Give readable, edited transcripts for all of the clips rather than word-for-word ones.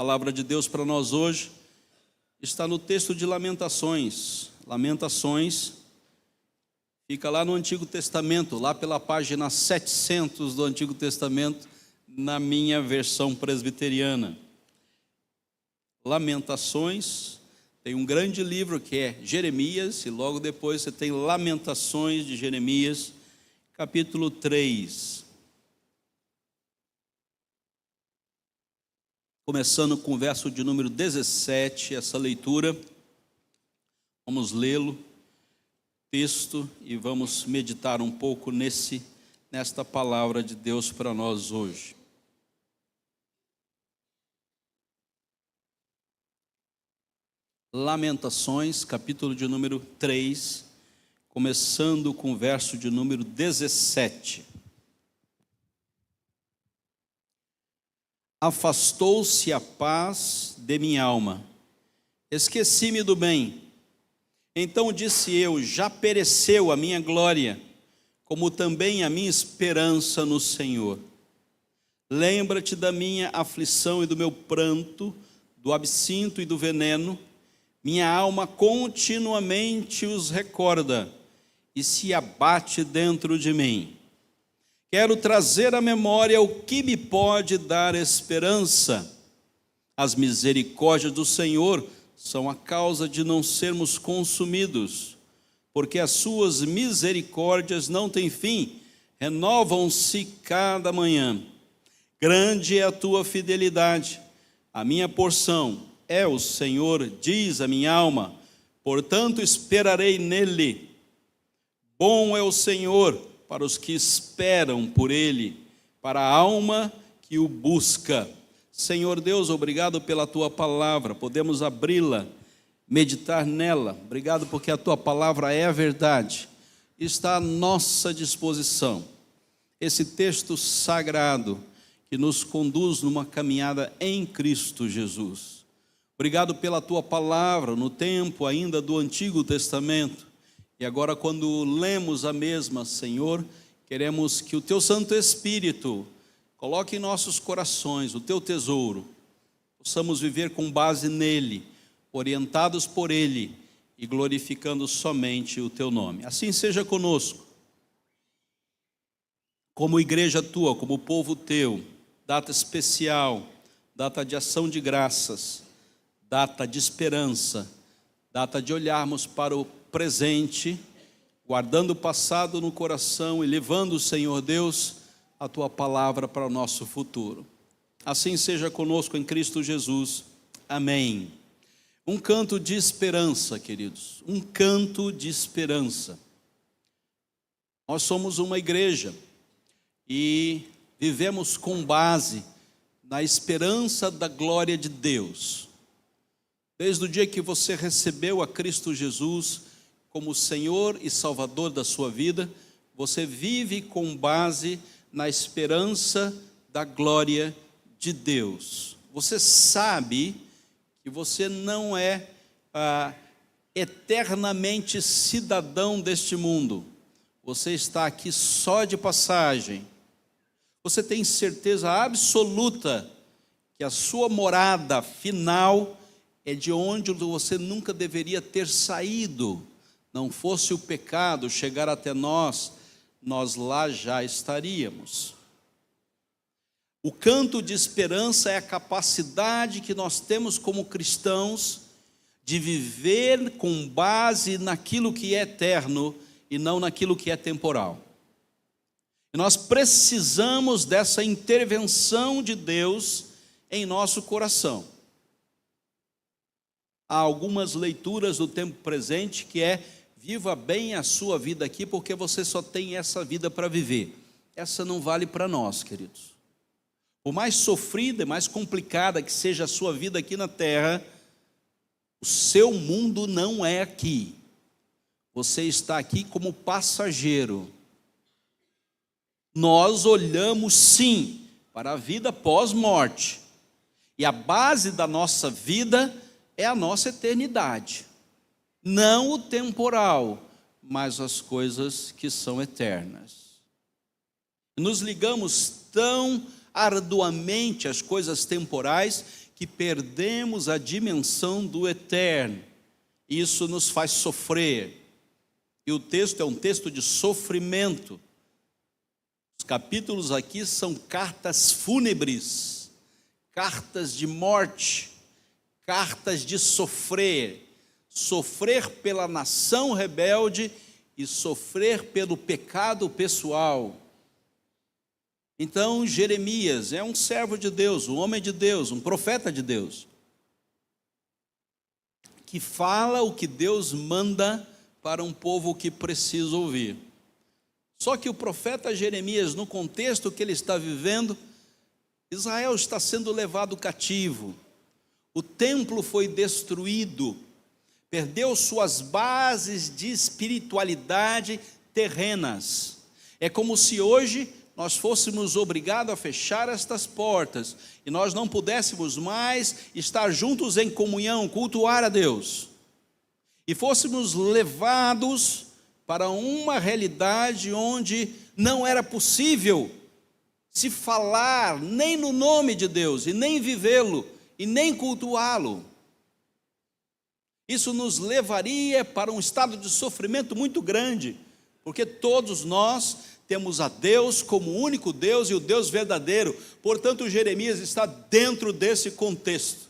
palavra de Deus para nós hoje está no texto de Lamentações. Lamentações fica lá no Antigo Testamento, lá pela página 700 do Antigo Testamento, na minha versão presbiteriana. Lamentações, tem um grande livro que é Jeremias, e logo depois você tem Lamentações de Jeremias, capítulo 3. Começando com o verso de número 17, essa leitura, vamos lê-lo, texto, e vamos meditar um pouco nesta palavra de Deus para nós hoje. Lamentações, capítulo de número 3, começando com o verso de número 17. Afastou-se a paz de minha alma, esqueci-me do bem. Então disse eu, já pereceu a minha glória, como também a minha esperança no Senhor. Lembra-te da minha aflição e do meu pranto, do absinto e do veneno. Minha alma continuamente os recorda e se abate dentro de mim. Quero trazer à memória o que me pode dar esperança. As misericórdias do Senhor são a causa de não sermos consumidos, porque as suas misericórdias não têm fim, renovam-se cada manhã. Grande é a tua fidelidade, a minha porção é o Senhor, diz a minha alma, portanto esperarei nele. Bom é o Senhor para os que esperam por Ele, para a alma que o busca. Senhor Deus, obrigado pela Tua palavra, podemos abri-la, meditar nela. Obrigado porque a Tua palavra é a verdade, está à nossa disposição. Esse texto sagrado que nos conduz numa caminhada em Cristo Jesus. Obrigado pela Tua palavra no tempo ainda do Antigo Testamento. E agora, quando lemos a mesma, Senhor, queremos que o Teu Santo Espírito coloque em nossos corações o Teu tesouro, possamos viver com base nele, orientados por Ele e glorificando somente o Teu nome. Assim seja conosco, como igreja Tua, como povo Teu, data especial, data de ação de graças, data de esperança, data de olharmos para o presente, guardando o passado no coração e levando, Senhor Deus, a Tua palavra para o nosso futuro. Assim seja conosco em Cristo Jesus. Amém. Um canto de esperança, queridos, um canto de esperança. Nós somos uma igreja e vivemos com base na esperança da glória de Deus. Desde o dia que você recebeu a Cristo Jesus como Senhor e Salvador da sua vida, você vive com base na esperança da glória de Deus. Você sabe que você não é eternamente cidadão deste mundo. Você está aqui só de passagem. Você tem certeza absoluta que a sua morada final é de onde você nunca deveria ter saído. Não fosse o pecado chegar até nós, nós lá já estaríamos. O canto de esperança é a capacidade que nós temos como cristãos de viver com base naquilo que é eterno e não naquilo que é temporal. E nós precisamos dessa intervenção de Deus em nosso coração. Há algumas leituras do tempo presente que é: viva bem a sua vida aqui, porque você só tem essa vida para viver. Essa não vale para nós, queridos. Por mais sofrida e mais complicada que seja a sua vida aqui na terra, o seu mundo não é aqui. Você está aqui como passageiro. Nós olhamos sim para a vida pós-morte. E a base da nossa vida é a nossa eternidade. Não o temporal, mas as coisas que são eternas. Nos ligamos tão arduamente às coisas temporais que perdemos a dimensão do eterno. Isso nos faz sofrer. E o texto é um texto de sofrimento. Os capítulos aqui são cartas fúnebres, cartas de morte, cartas de sofrer. Sofrer pela nação rebelde e sofrer pelo pecado pessoal. Então, Jeremias é um servo de Deus, um homem de Deus, um profeta de Deus, que fala o que Deus manda para um povo que precisa ouvir. Só que o profeta Jeremias, no contexto que ele está vivendo, Israel está sendo levado cativo, o templo foi destruído, perdeu suas bases de espiritualidade terrenas. É como se hoje nós fôssemos obrigados a fechar estas portas e nós não pudéssemos mais estar juntos em comunhão, cultuar a Deus, e fôssemos levados para uma realidade onde não era possível se falar nem no nome de Deus, e nem vivê-lo, e nem cultuá-lo. Isso nos levaria para um estado de sofrimento muito grande, porque todos nós temos a Deus como o único Deus e o Deus verdadeiro. Portanto, Jeremias está dentro desse contexto,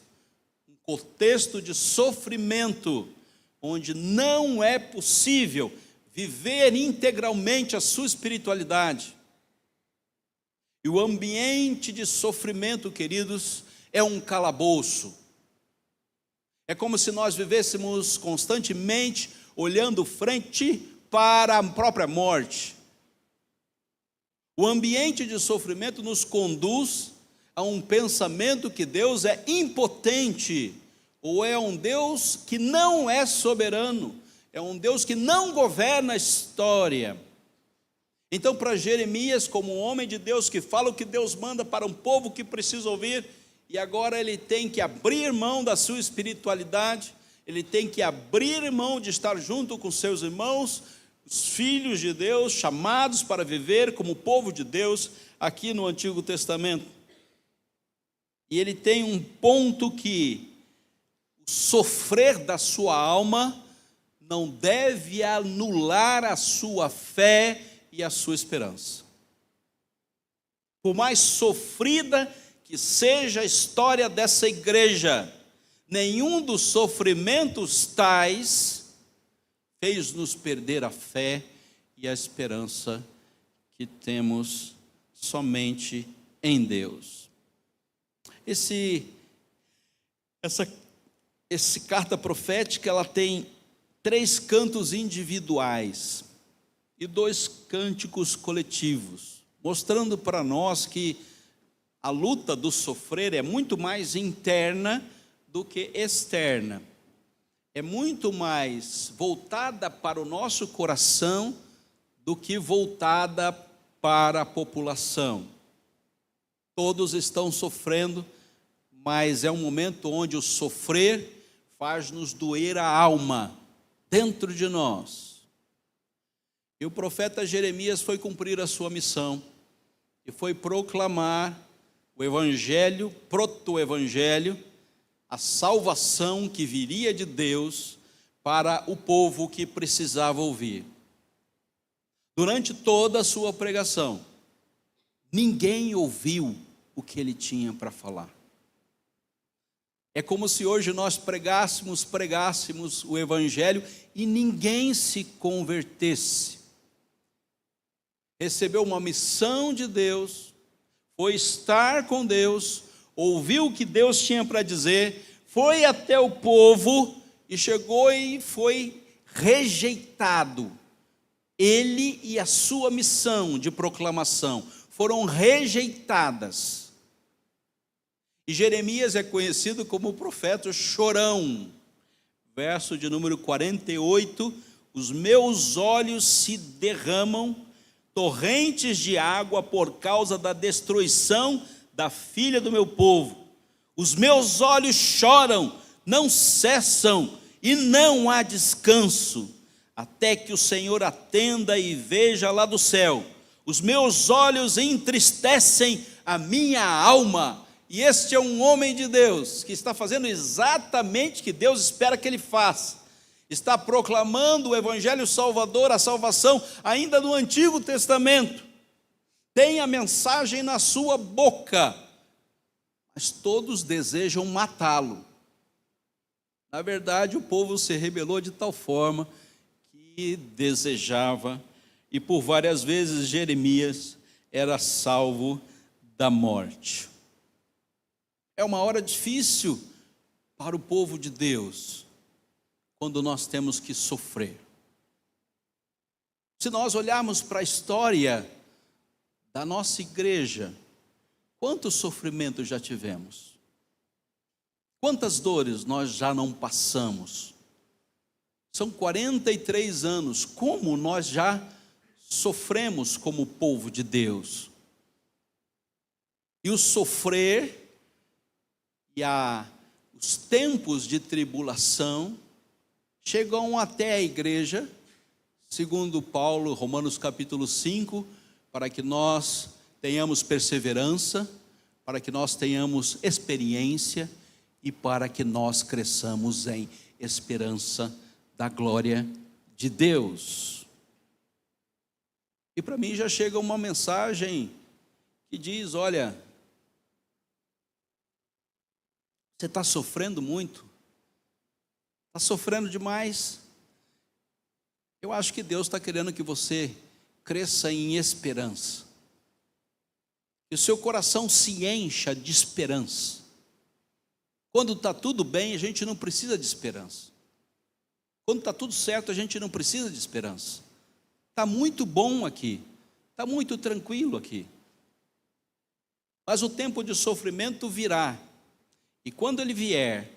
um contexto de sofrimento, onde não é possível viver integralmente a sua espiritualidade. E o ambiente de sofrimento, queridos, é um calabouço. É como se nós vivêssemos constantemente olhando frente para a própria morte. O ambiente de sofrimento nos conduz a um pensamento que Deus é impotente, ou é um Deus que não é soberano, é um Deus que não governa a história. Então, para Jeremias, como um homem de Deus que fala o que Deus manda para um povo que precisa ouvir, e agora ele tem que abrir mão da sua espiritualidade, ele tem que abrir mão de estar junto com seus irmãos, os filhos de Deus, chamados para viver como povo de Deus, aqui no Antigo Testamento. E ele tem um ponto que o sofrer da sua alma não deve anular a sua fé e a sua esperança. Por mais sofrida que seja a história dessa igreja, nenhum dos sofrimentos tais fez-nos perder a fé e a esperança que temos somente em Deus. Essa carta profética, ela tem 3 cantos individuais e 2 cânticos coletivos, mostrando para nós que a luta do sofrer é muito mais interna do que externa. É muito mais voltada para o nosso coração do que voltada para a população. Todos estão sofrendo, mas é um momento onde o sofrer faz-nos doer a alma dentro de nós. E o profeta Jeremias foi cumprir a sua missão e foi proclamar o evangelho, proto-evangelho, a salvação que viria de Deus para o povo que precisava ouvir. Durante toda a sua pregação, ninguém ouviu o que ele tinha para falar. É como se hoje nós pregássemos o evangelho e ninguém se convertesse. Recebeu uma missão de Deus, foi estar com Deus, ouviu o que Deus tinha para dizer, foi até o povo e chegou e foi rejeitado. Ele e a sua missão de proclamação foram rejeitadas. E Jeremias é conhecido como o profeta chorão. Verso de número 48, os meus olhos se derramam torrentes de água por causa da destruição da filha do meu povo. Os meus olhos choram, não cessam e não há descanso, até que o Senhor atenda e veja lá do céu. Os meus olhos entristecem a minha alma E este é um homem de Deus, que está fazendo exatamente o que Deus espera que ele faça. Está proclamando o Evangelho Salvador, a salvação, ainda no Antigo Testamento. Tem a mensagem na sua boca, mas todos desejam matá-lo. Na verdade, o povo se rebelou de tal forma que desejava, e por várias vezes Jeremias era salvo da morte. É uma hora difícil para o povo de Deus, quando nós temos que sofrer. Se nós olharmos para a história da nossa igreja, quanto sofrimento já tivemos? Quantas dores nós já não passamos? São 43 anos, como nós já sofremos como povo de Deus. E o sofrer e os tempos de tribulação chegam até a igreja, segundo Paulo, Romanos capítulo 5, para que nós tenhamos perseverança, para que nós tenhamos experiência e para que nós cresçamos em esperança da glória de Deus. E para mim já chega uma mensagem que diz: olha, você está sofrendo muito, está sofrendo demais. Eu acho que Deus está querendo que você cresça em esperança, que o seu coração se encha de esperança. Quando está tudo bem, a gente não precisa de esperança. Quando está tudo certo, a gente não precisa de esperança. Está muito bom aqui, está muito tranquilo aqui. Mas o tempo de sofrimento virá. E quando ele vier,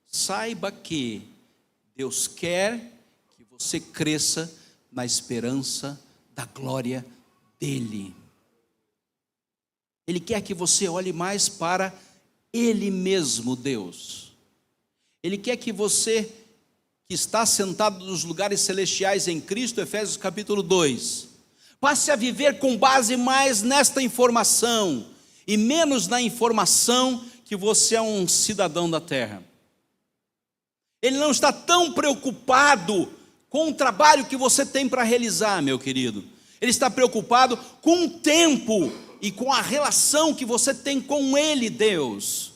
saiba que Deus quer que você cresça na esperança da glória dele. Ele quer que você olhe mais para Ele mesmo, Deus. Ele quer que você, que está sentado nos lugares celestiais em Cristo, Efésios capítulo 2, passe a viver com base mais nesta informação e menos na informação que você é um cidadão da terra. Ele não está tão preocupado com o trabalho que você tem para realizar, meu querido. Ele está preocupado com o tempo e com a relação que você tem com Ele, Deus.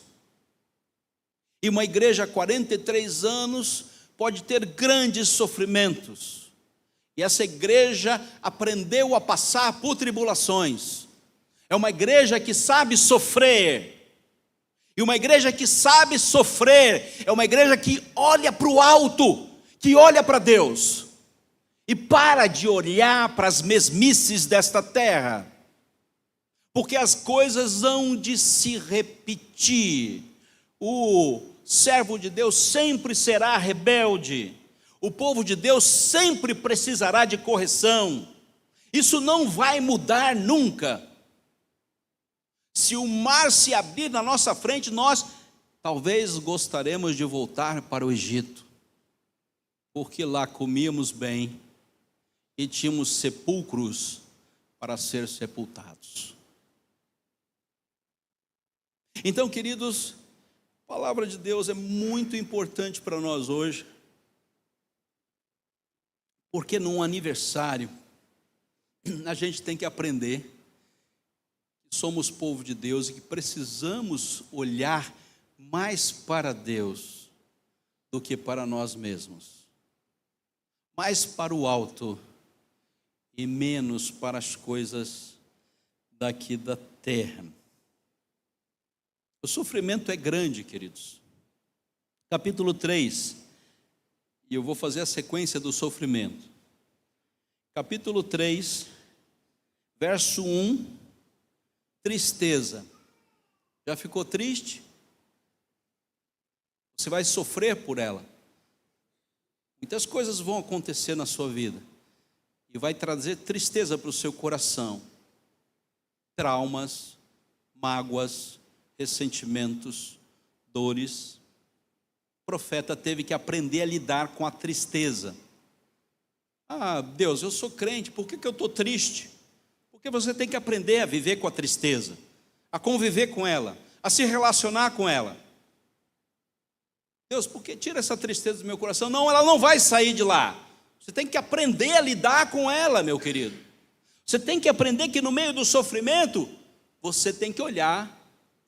E uma igreja há 43 anos pode ter grandes sofrimentos. E essa igreja aprendeu a passar por tribulações. É uma igreja que sabe sofrer. E uma igreja que sabe sofrer é uma igreja que olha para o alto, que olha para Deus. E para de olhar para as mesmices desta terra. Porque as coisas hão de se repetir. O servo de Deus sempre será rebelde. O povo de Deus sempre precisará de correção. Isso não vai mudar nunca. Se o mar se abrir na nossa frente, nós talvez gostaremos de voltar para o Egito, porque lá comíamos bem e tínhamos sepulcros para ser sepultados. Então, queridos, a palavra de Deus é muito importante para nós hoje, porque num aniversário a gente tem que aprender que somos povo de Deus e que precisamos olhar mais para Deus do que para nós mesmos, mais para o alto e menos para as coisas daqui da terra. O sofrimento é grande, queridos. Capítulo 3, e eu vou fazer a sequência do sofrimento. Capítulo 3, verso 1, tristeza. Já ficou triste? Você vai sofrer por ela. Muitas coisas vão acontecer na sua vida e vai trazer tristeza para o seu coração. Traumas, mágoas, ressentimentos, dores. O profeta teve que aprender a lidar com a tristeza. Ah, Deus, eu sou crente, por que eu estou triste? Porque você tem que aprender a viver com a tristeza, a conviver com ela, a se relacionar com ela. Deus, por que tira essa tristeza do meu coração? Não, ela não vai sair de lá. Você tem que aprender a lidar com ela, meu querido. Você tem que aprender que no meio do sofrimento, você tem que olhar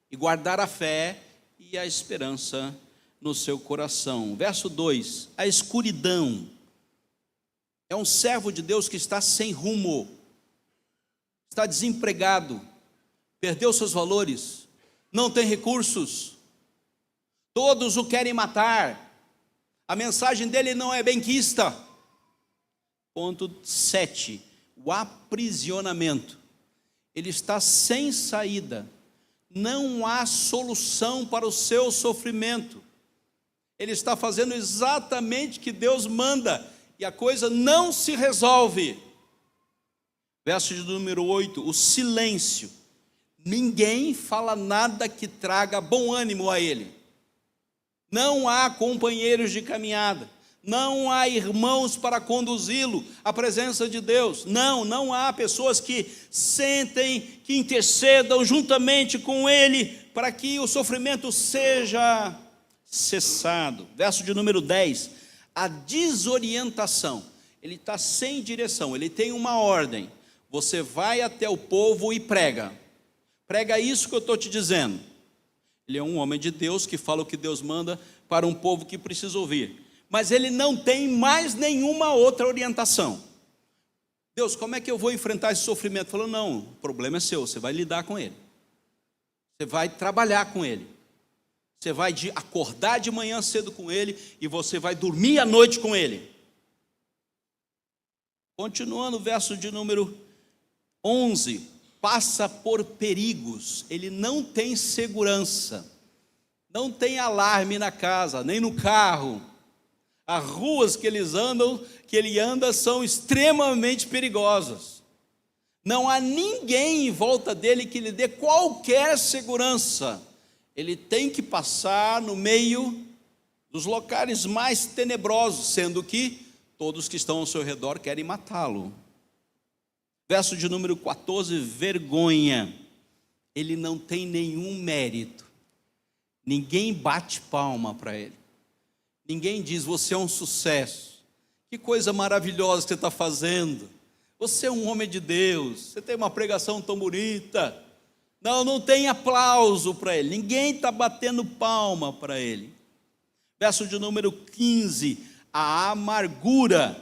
e guardar a fé e a esperança no seu coração. Verso 2, a escuridão. É um servo de Deus que está sem rumo, está desempregado, perdeu seus valores, não tem recursos, todos o querem matar, a mensagem dele não é benquista. Ponto 7, o aprisionamento. Ele está sem saída, não há solução para o seu sofrimento. Ele está fazendo exatamente o que Deus manda, e a coisa não se resolve. Verso de número 8, o silêncio. Ninguém fala nada que traga bom ânimo a ele. Não há companheiros de caminhada. Não há irmãos para conduzi-lo à presença de Deus. Não há pessoas que sentem, que intercedam juntamente com ele para que o sofrimento seja cessado. Verso de número 10, a desorientação. Ele está sem direção, ele tem uma ordem. Você vai até o povo e prega. Prega isso que eu estou te dizendo. Ele é um homem de Deus que fala o que Deus manda para um povo que precisa ouvir. Mas ele não tem mais nenhuma outra orientação. Deus, como é que eu vou enfrentar esse sofrimento? Falou, não, o problema é seu, você vai lidar com ele. Você vai trabalhar com ele. Você vai acordar de manhã cedo com ele e você vai dormir à noite com ele. Continuando o verso de número 11, passa por perigos, ele não tem segurança, não tem alarme na casa, nem no carro. As ruas que ele anda são extremamente perigosas. Não há ninguém em volta dele que lhe dê qualquer segurança. Ele tem que passar no meio dos locais mais tenebrosos, sendo que todos que estão ao seu redor querem matá-lo. Verso de número 14, vergonha. Ele não tem nenhum mérito. Ninguém bate palma para ele. Ninguém diz, você é um sucesso. Que coisa maravilhosa que você está fazendo. Você é um homem de Deus. Você tem uma pregação tão bonita. Não tem aplauso para ele. Ninguém está batendo palma para ele. Verso de número 15, a amargura.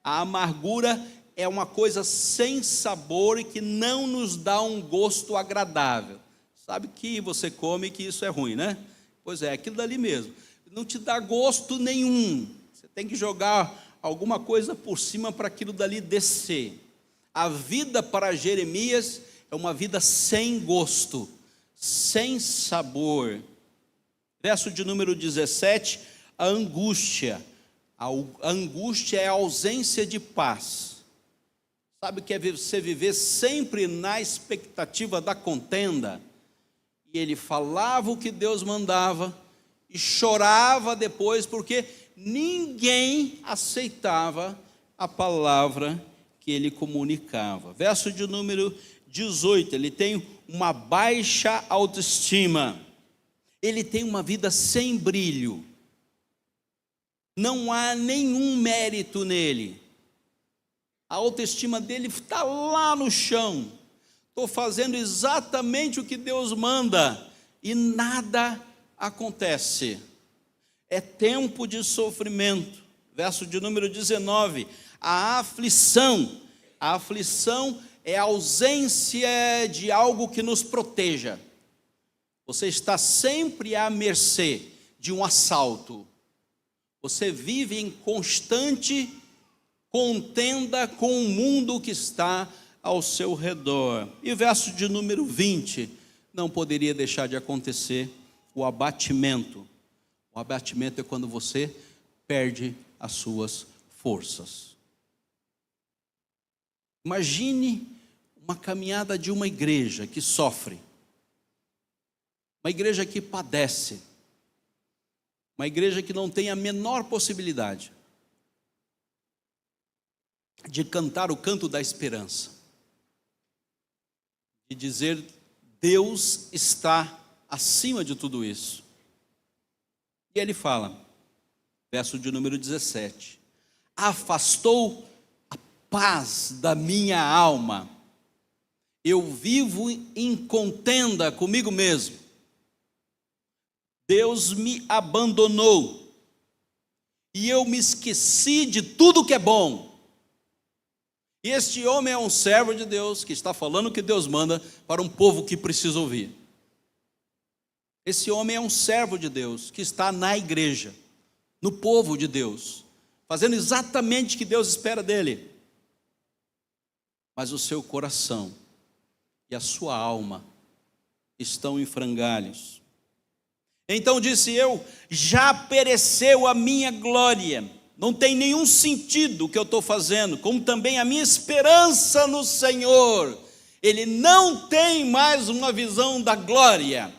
A amargura é uma coisa sem sabor e que não nos dá um gosto agradável. Sabe que você come que isso é ruim, né? Pois é, aquilo dali mesmo. Não te dá gosto nenhum. Você tem que jogar alguma coisa por cima para aquilo dali descer. A vida para Jeremias é uma vida sem gosto, sem sabor. Verso de número 17, a angústia. A angústia é a ausência de paz. Sabe o que é você viver sempre na expectativa da contenda? E ele falava o que Deus mandava e chorava depois porque ninguém aceitava a palavra que ele comunicava. Verso de número 18, ele tem uma baixa autoestima, ele tem uma vida sem brilho, não há nenhum mérito nele, a autoestima dele está lá no chão. Estou fazendo exatamente o que Deus manda e nada acontece. É tempo de sofrimento. Verso de número 19, a aflição. A aflição é a ausência de algo que nos proteja. Você está sempre à mercê de um assalto. Você vive em constante contenda com o mundo que está ao seu redor. E verso de número 20, não poderia deixar de acontecer o abatimento. O abatimento é quando você perde as suas forças. Imagine uma caminhada de uma igreja que sofre, uma igreja que padece, uma igreja que não tem a menor possibilidade de cantar o canto da esperança, de dizer, Deus está acima de tudo isso. E ele fala, verso de número 17: afastou a paz da minha alma, eu vivo em contenda comigo mesmo. Deus me abandonou, e eu me esqueci de tudo que é bom. E este homem é um servo de Deus, que está falando o que Deus manda para um povo que precisa ouvir. Esse homem é um servo de Deus, que está na igreja, no povo de Deus, fazendo exatamente o que Deus espera dele. Mas o seu coração e a sua alma estão em frangalhos. Então disse eu: já pereceu a minha glória, não tem nenhum sentido o que eu estou fazendo, como também a minha esperança no Senhor. Ele não tem mais uma visão da glória.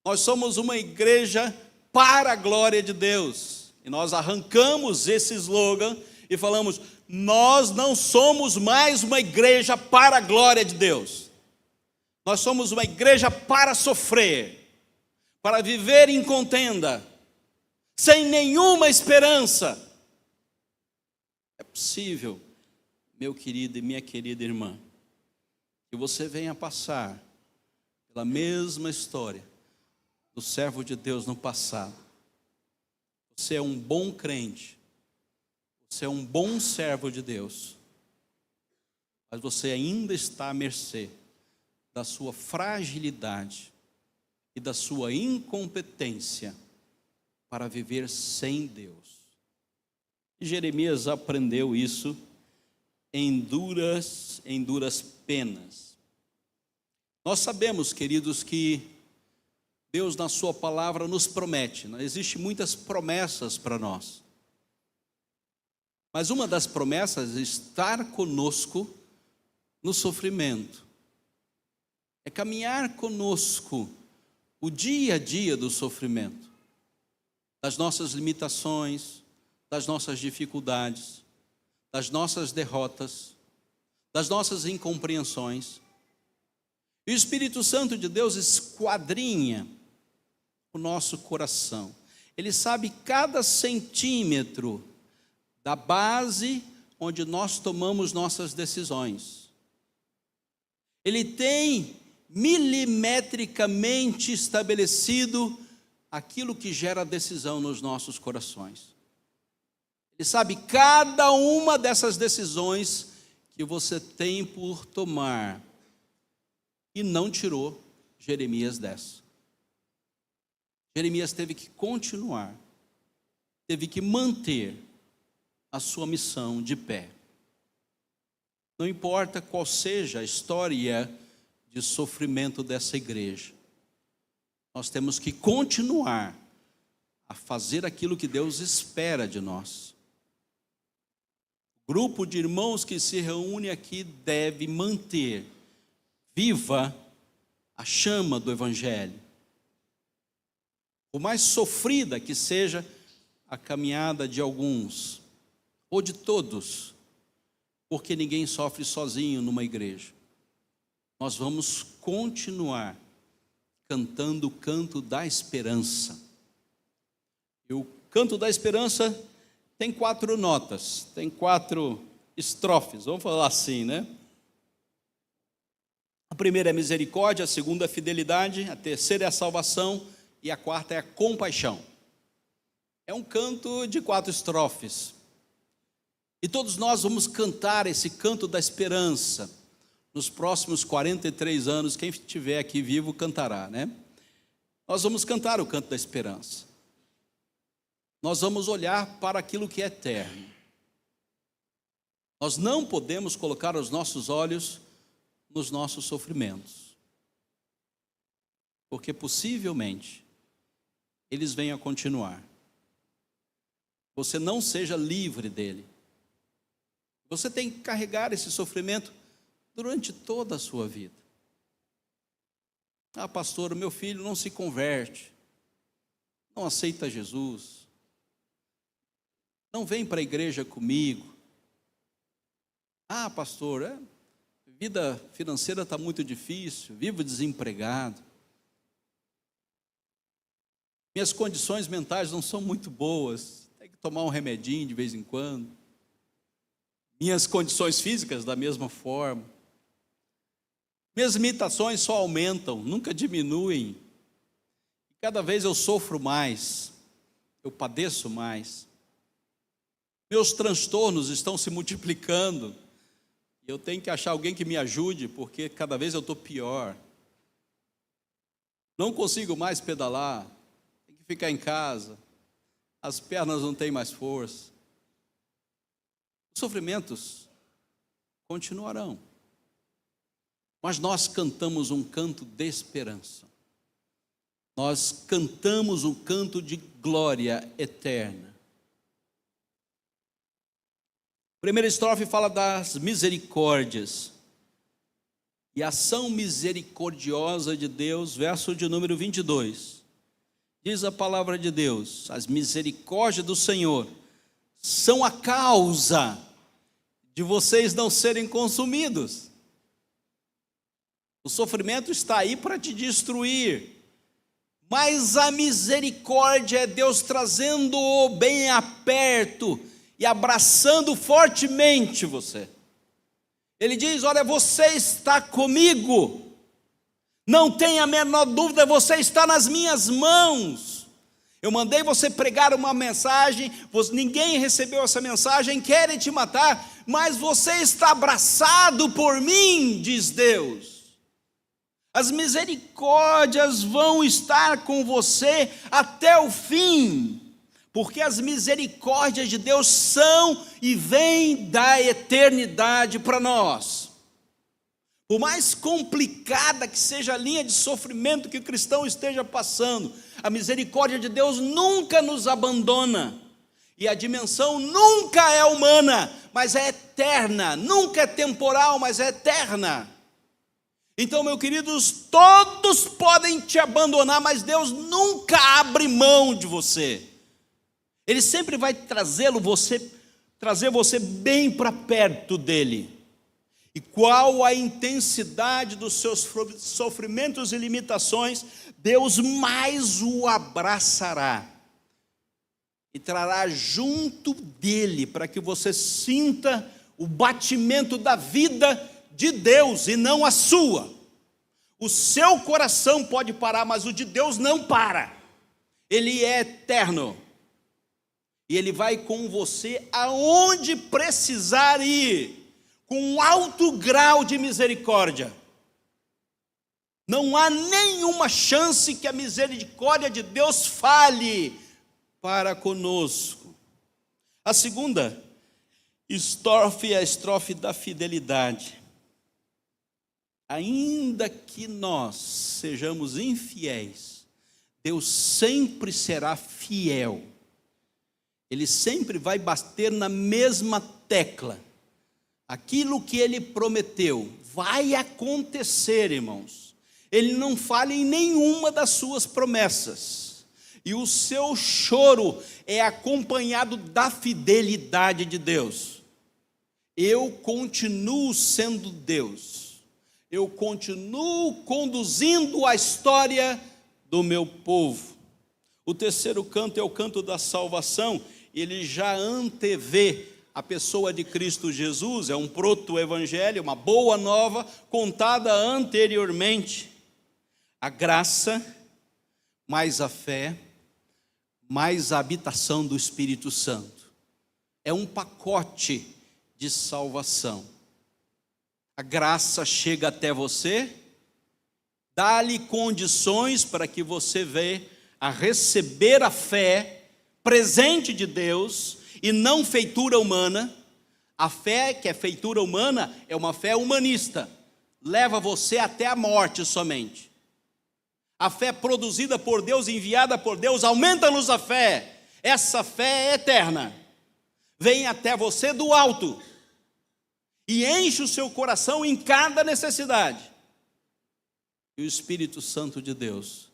Nós somos uma igreja para a glória de Deus, e nós arrancamos esse slogan e falamos: nós não somos mais uma igreja para a glória de Deus, nós somos uma igreja para sofrer, para viver em contenda, sem nenhuma esperança. É possível, meu querido e minha querida irmã, que você venha passar pela mesma história do servo de Deus no passado. Você é um bom crente, você é um bom servo de Deus, mas você ainda está à mercê da sua fragilidade e da sua incompetência para viver sem Deus. E Jeremias aprendeu isso em duras penas. Nós sabemos, queridos, que Deus na sua palavra nos promete, existem muitas promessas para nós. Mas uma das promessas é estar conosco no sofrimento. É caminhar conosco o dia a dia do sofrimento, das nossas limitações, das nossas dificuldades, das nossas derrotas, das nossas incompreensões. E o Espírito Santo de Deus esquadrinha o nosso coração. Ele sabe cada centímetro da base onde nós tomamos nossas decisões. Ele tem milimetricamente estabelecido aquilo que gera decisão nos nossos corações. Ele sabe cada uma dessas decisões que você tem por tomar, e não tirou Jeremias dessa. Jeremias teve que continuar, teve que manter a sua missão de pé. Não importa qual seja a história de sofrimento dessa igreja, nós temos que continuar a fazer aquilo que Deus espera de nós. O grupo de irmãos que se reúne aqui deve manter viva a chama do Evangelho. Por mais sofrida que seja a caminhada de alguns, ou de todos, porque ninguém sofre sozinho numa igreja, nós vamos continuar cantando o canto da esperança. E o canto da esperança tem 4 notas, tem 4 estrofes, vamos falar assim, né? A primeira é misericórdia, a segunda é fidelidade, a terceira é a salvação e a quarta é a compaixão. É um canto de 4 estrofes. E todos nós vamos cantar esse canto da esperança nos próximos 43 anos. Quem estiver aqui vivo cantará, né? Nós vamos cantar o canto da esperança. Nós vamos olhar para aquilo que é eterno. Nós não podemos colocar os nossos olhos nos nossos sofrimentos, porque possivelmente eles venham a continuar. Você não seja livre dele. Você tem que carregar esse sofrimento durante toda a sua vida. Ah, pastor, o meu filho não se converte, não aceita Jesus, não vem para a igreja comigo. Ah, pastor, vida financeira está muito difícil, vivo desempregado. Minhas condições mentais não são muito boas, tem que tomar um remedinho de vez em quando. Minhas condições físicas da mesma forma. Minhas limitações só aumentam, nunca diminuem. Cada vez eu sofro mais, eu padeço mais. Meus transtornos estão se multiplicando. Eu tenho que achar alguém que me ajude, porque cada vez eu estou pior. Não consigo mais pedalar, tenho que ficar em casa. As pernas não têm mais força. Os sofrimentos continuarão. Mas nós cantamos um canto de esperança. Nós cantamos um canto de glória eterna. A primeira estrofe fala das misericórdias. E a ação misericordiosa de Deus, verso de número 22. Diz a palavra de Deus: as misericórdias do Senhor são a causa de vocês não serem consumidos. O sofrimento está aí para te destruir, mas a misericórdia é Deus trazendo-o bem a perto e abraçando fortemente você. Ele diz: olha, você está comigo, não tenha a menor dúvida, você está nas minhas mãos. Eu mandei você pregar uma mensagem, ninguém recebeu essa mensagem, querem te matar, mas você está abraçado por mim, diz Deus. As misericórdias vão estar com você até o fim, porque as misericórdias de Deus são e vêm da eternidade para nós. Por mais complicada que seja a linha de sofrimento que o cristão esteja passando, a misericórdia de Deus nunca nos abandona. E a dimensão nunca é humana, mas é eterna. Nunca é temporal, mas é eterna. Então, meus queridos, todos podem te abandonar, mas Deus nunca abre mão de você. Ele sempre vai trazer você bem para perto dele. E qual a intensidade dos seus sofrimentos e limitações, Deus mais o abraçará e trará junto dele, para que você sinta o batimento da vida de Deus e não a sua. O seu coração pode parar, mas o de Deus não para. Ele é eterno. E Ele vai com você aonde precisar ir, com um alto grau de misericórdia. Não há nenhuma chance que a misericórdia de Deus falhe para conosco. A segunda estrofe é a estrofe da fidelidade. Ainda que nós sejamos infiéis, Deus sempre será fiel. Ele sempre vai bater na mesma tecla. Aquilo que Ele prometeu vai acontecer, irmãos. Ele não falha em nenhuma das suas promessas. E o seu choro é acompanhado da fidelidade de Deus. Eu continuo sendo Deus. Eu continuo conduzindo a história do meu povo. O terceiro canto é o canto da salvação. Ele já antevê a pessoa de Cristo Jesus, é um proto-evangelho, uma boa nova contada anteriormente. A graça, mais a fé, mais a habitação do Espírito Santo. É um pacote de salvação. A graça chega até você, dá-lhe condições para que você venha a receber a fé, presente de Deus, e não feitura humana. A fé que é feitura humana é uma fé humanista, leva você até a morte somente. A fé produzida por Deus, enviada por Deus, aumenta-nos a fé. Essa fé é eterna, vem até você do alto e enche o seu coração em cada necessidade. E o Espírito Santo de Deus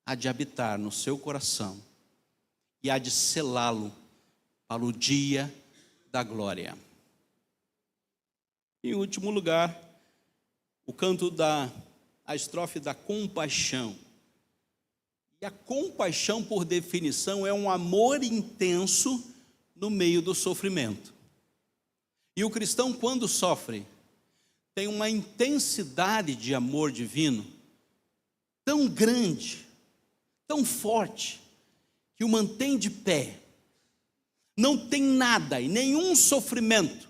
há de habitar no seu coração e há de selá-lo para o dia da glória. Em último lugar, o canto a estrofe da compaixão. E a compaixão, por definição, é um amor intenso no meio do sofrimento. E o cristão, quando sofre, tem uma intensidade de amor divino tão grande, tão forte, que o mantém de pé. Não tem nada e nenhum sofrimento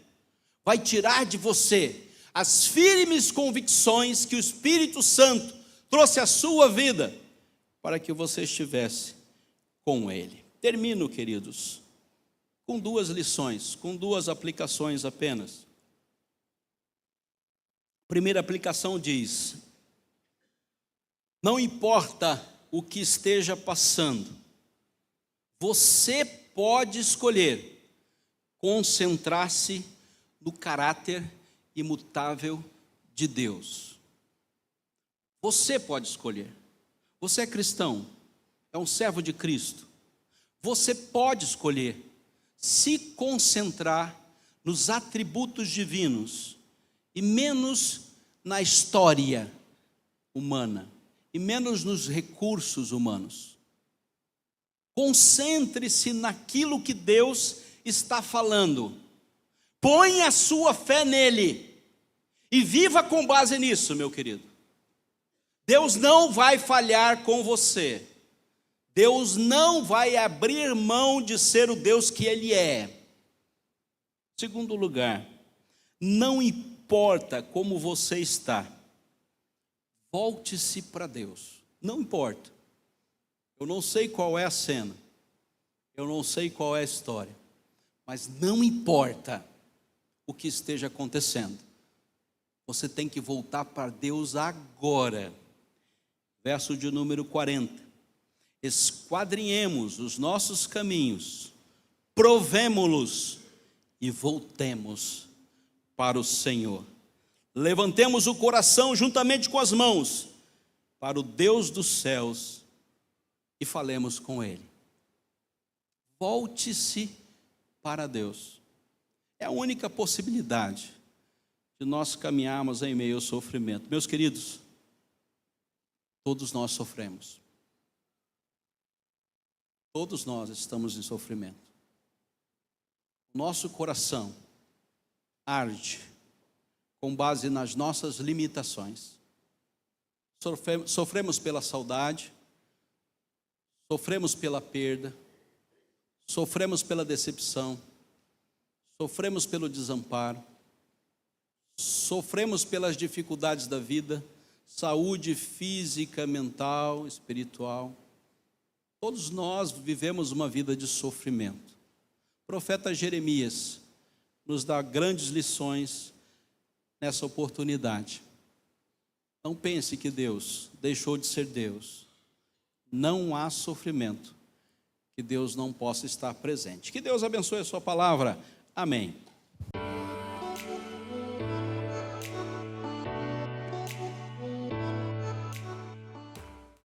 vai tirar de você as firmes convicções que o Espírito Santo trouxe à sua vida para que você estivesse com Ele. Termino, queridos, com 2 lições, com 2 aplicações apenas. A primeira aplicação diz: não importa o que esteja passando, você pode escolher concentrar-se no caráter imutável de Deus. Você pode escolher. Você é cristão, é um servo de Cristo. Você pode escolher se concentrar nos atributos divinos e menos na história humana e menos nos recursos humanos. Concentre-se naquilo que Deus está falando. Põe a sua fé nele e viva com base nisso, meu querido. Deus não vai falhar com você. Deus não vai abrir mão de ser o Deus que Ele é. Segundo lugar, não importa como você está, volte-se para Deus. Não importa. Eu não sei qual é a cena, eu não sei qual é a história, mas não importa o que esteja acontecendo, você tem que voltar para Deus agora. Verso de número 40. Esquadrinhemos os nossos caminhos, provemo-los e voltemos para o Senhor. Levantemos o coração juntamente com as mãos para o Deus dos céus e falemos com Ele. Volte-se para Deus. É a única possibilidade de nós caminharmos em meio ao sofrimento. Meus queridos, todos nós sofremos. Todos nós estamos em sofrimento. Nosso coração arde com base nas nossas limitações. Sofremos pela saudade, sofremos pela perda, sofremos pela decepção, sofremos pelo desamparo, sofremos pelas dificuldades da vida, saúde física, mental, espiritual. Todos nós vivemos uma vida de sofrimento. O profeta Jeremias nos dá grandes lições nessa oportunidade. Não pense que Deus deixou de ser Deus. Não há sofrimento que Deus não possa estar presente. Que Deus abençoe a sua palavra. Amém.